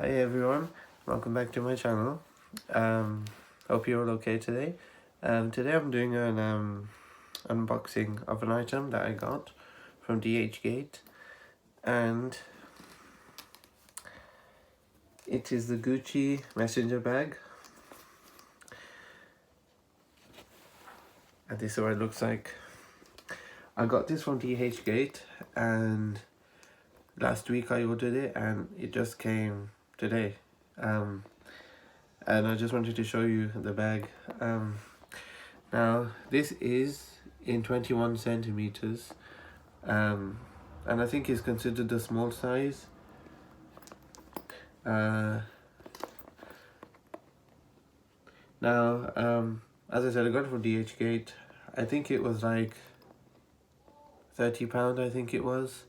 Hi everyone, welcome back to my channel. Hope you're all okay today. Today I'm doing an unboxing of an item that I got from DHgate, and it is the Gucci messenger bag. And this is what it looks like. I got this from DHgate, and last week I ordered it and it just came today. And I just wanted to show you the bag. Now this is in 21 centimeters, and I think it's considered a small size. As I said, I got it from DHgate. I think it was like £30, I think it was,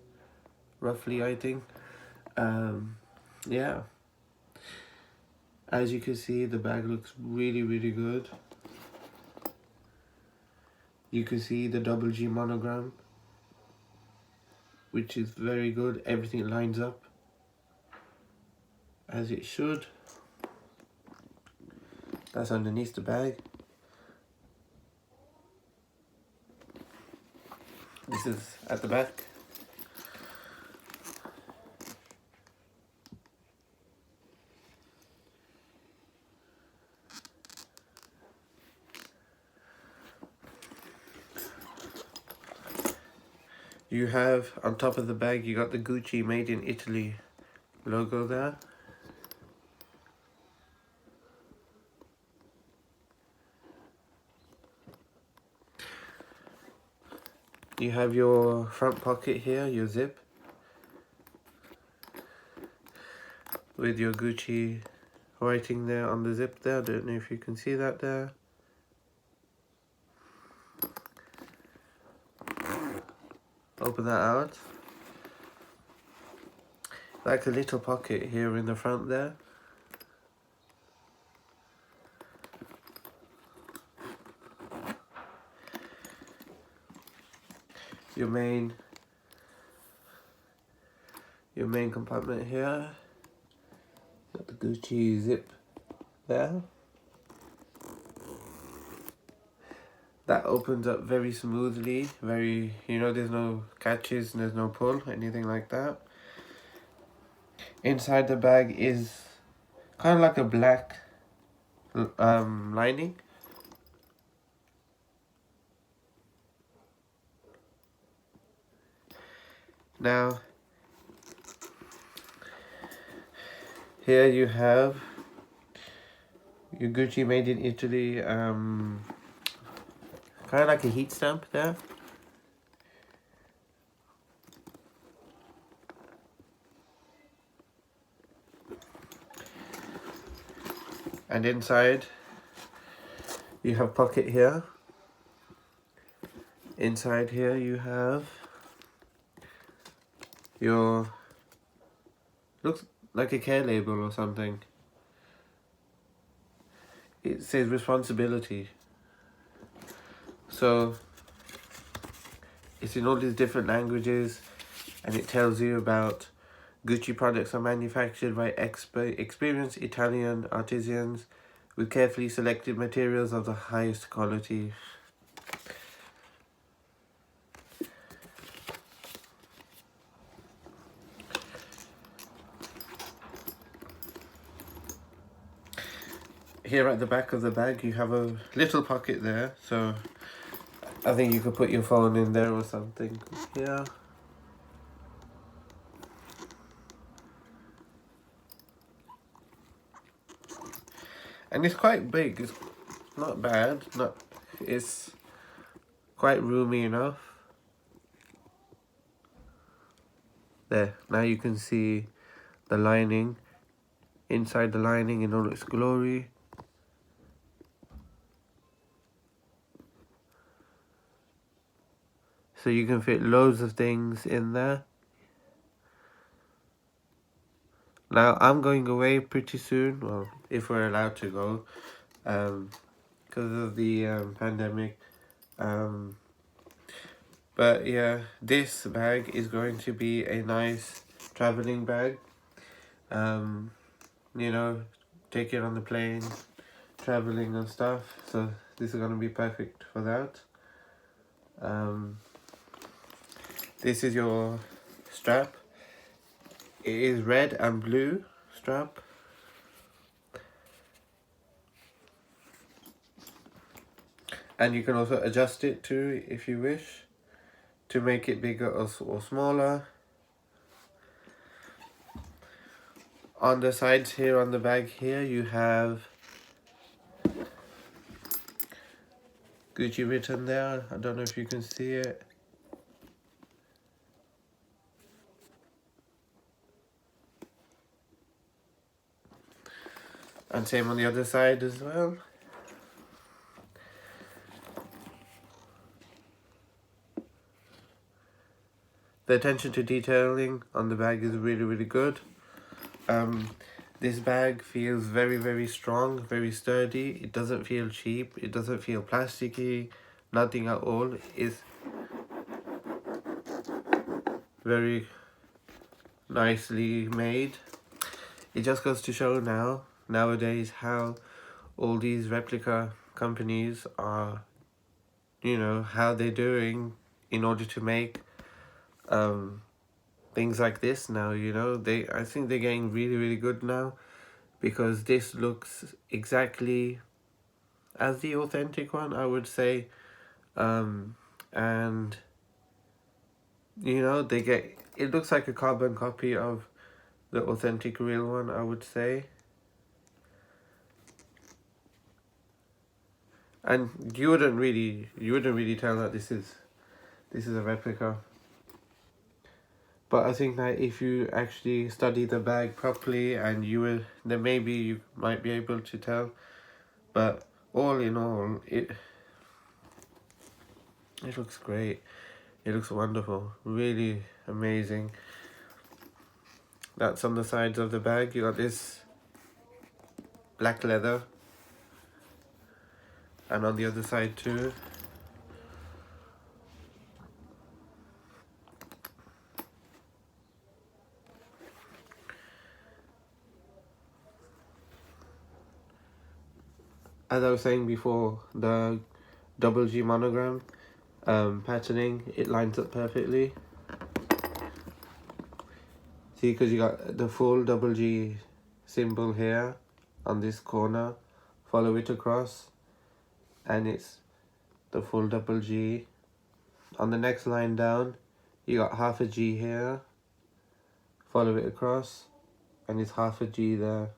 roughly, I think. Yeah. As you can see, the bag looks really good. You can see the double G monogram, which is very good. Everything lines up as it should. That's underneath the bag. This is at the back. You have, on top of the bag, you got the Gucci Made in Italy logo there. You have your front pocket here, your zip, with your Gucci writing there on the zip there. I don't know if you can see that there. Open that out. Like a little pocket here in the front there. Your main compartment here. Got the Gucci zip there. That opens up very smoothly, there's no catches, there's no pull, anything like that. Inside the bag is kind of like a black lining. Now, here you have your Gucci Made in Italy, kind of like a heat stamp there. And inside, you have pocket here. Inside here you have your, looks like a care label or something. It says responsibility. So it's in all these different languages, and it tells you about Gucci products are manufactured by experienced Italian artisans with carefully selected materials of the highest quality. Here at the back of the bag you have a little pocket there, so I think you could put your phone in there or something. Yeah. And it's quite big, it's not bad, it's quite roomy enough. There, now you can see the lining, inside the lining in all its glory. So you can fit loads of things in there. Now I'm going away pretty soon, well, if we're allowed to go, because of the pandemic. But yeah, this bag is going to be a nice traveling bag. you know, take it on the plane, traveling and stuff. So this is going to be perfect for that. This is your strap. It is red and blue strap. And you can also adjust it too if you wish, to make it bigger or smaller. On the sides here, on the bag here, you have Gucci written there. I don't know if you can see it. And same on the other side as well. The attention to detailing on the bag is really, really good. This bag feels very, very strong, very sturdy. It doesn't feel cheap. It doesn't feel plasticky. Nothing at all. It's very nicely made. It just goes to show nowadays how all these replica companies are, you know, how they're doing in order to make things like this now, you know. I think they're getting really, really good now, because this looks exactly as the authentic one, I would say. And you know, it looks like a carbon copy of the authentic real one, I would say. And you wouldn't really tell that this is a replica. But I think that if you actually study the bag properly, and then maybe you might be able to tell. But all in all, it looks great. It looks wonderful, really amazing. That's on the sides of the bag. You got this black leather, and on the other side too. As I was saying before, the double G monogram patterning, it lines up perfectly. See, because you got the full double G symbol here on this corner, follow it across, and it's the full double G. On the next line down, you got half a G here, follow it across, and it's half a G there.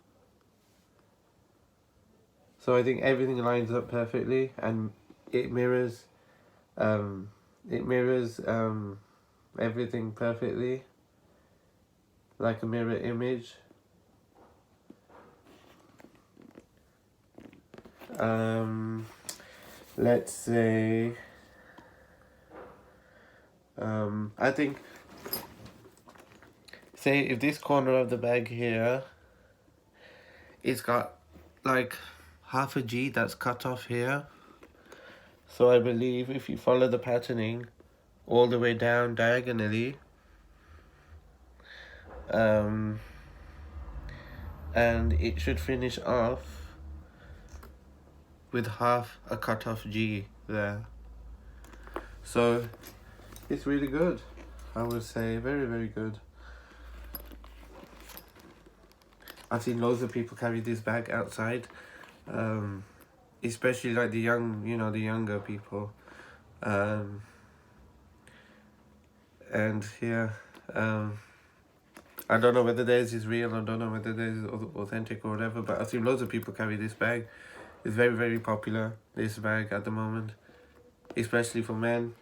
So I think everything lines up perfectly, and it mirrors everything perfectly, like a mirror image. Let's say, I think, say if this corner of the bag here, it's got like half a G that's cut off here. So I believe if you follow the patterning all the way down diagonally, and it should finish off with half a cut off G there. So it's really good, I would say. Very, very good. I've seen loads of people carry this bag outside, especially like the younger people. And yeah, I don't know whether theirs is real, I don't know whether theirs is authentic or whatever, but I've seen loads of people carry this bag. It's very, very popular, this bag, at the moment, especially for men.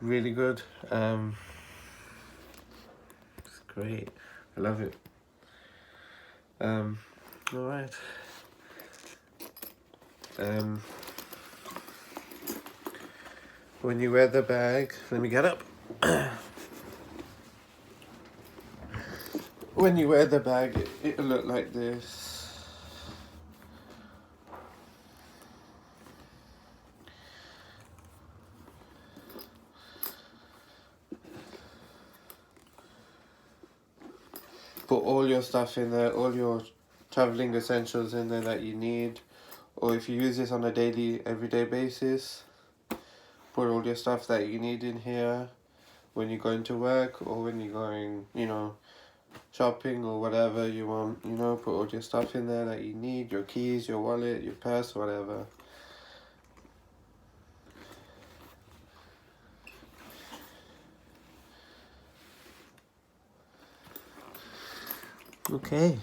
Really good. It's great. I love it. Alright. When you wear the bag, let me get up. When you wear the bag, it'll look like this. put all your stuff in there, all your traveling essentials in there that you need. Or if you use this on a daily, everyday basis, put all your stuff that you need in here when you're going to work or when you're going, you know, shopping or whatever you want, you know, put all your stuff in there that you need, your keys, your wallet, your purse, whatever. Okay.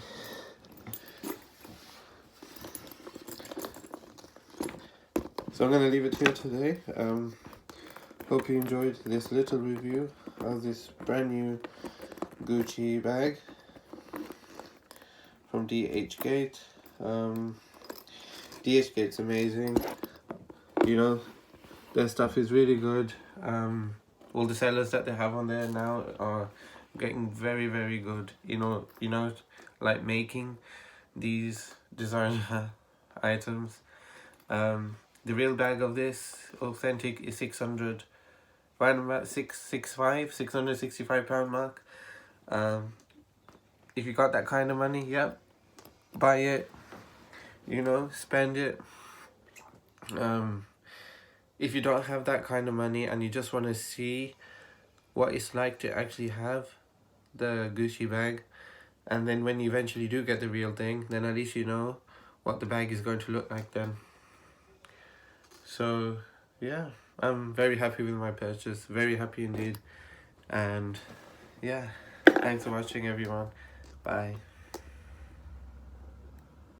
So I'm going to leave it here today. Hope you enjoyed this little review of this brand new Gucci bag from DHgate. DHgate's amazing. You know, their stuff is really good. All the sellers that they have on there now are getting very, very good. You know, like making these designer items. The real bag of this authentic is 600, right about 665 pound mark. If you got that kind of money, yep, buy it, you know, spend it. If you don't have that kind of money and you just want to see what it's like to actually have the Gucci bag, and then when you eventually do get the real thing, then at least you know what the bag is going to look like then. So yeah, I'm very happy with my purchase, very happy indeed. And yeah, thanks for watching everyone. Bye.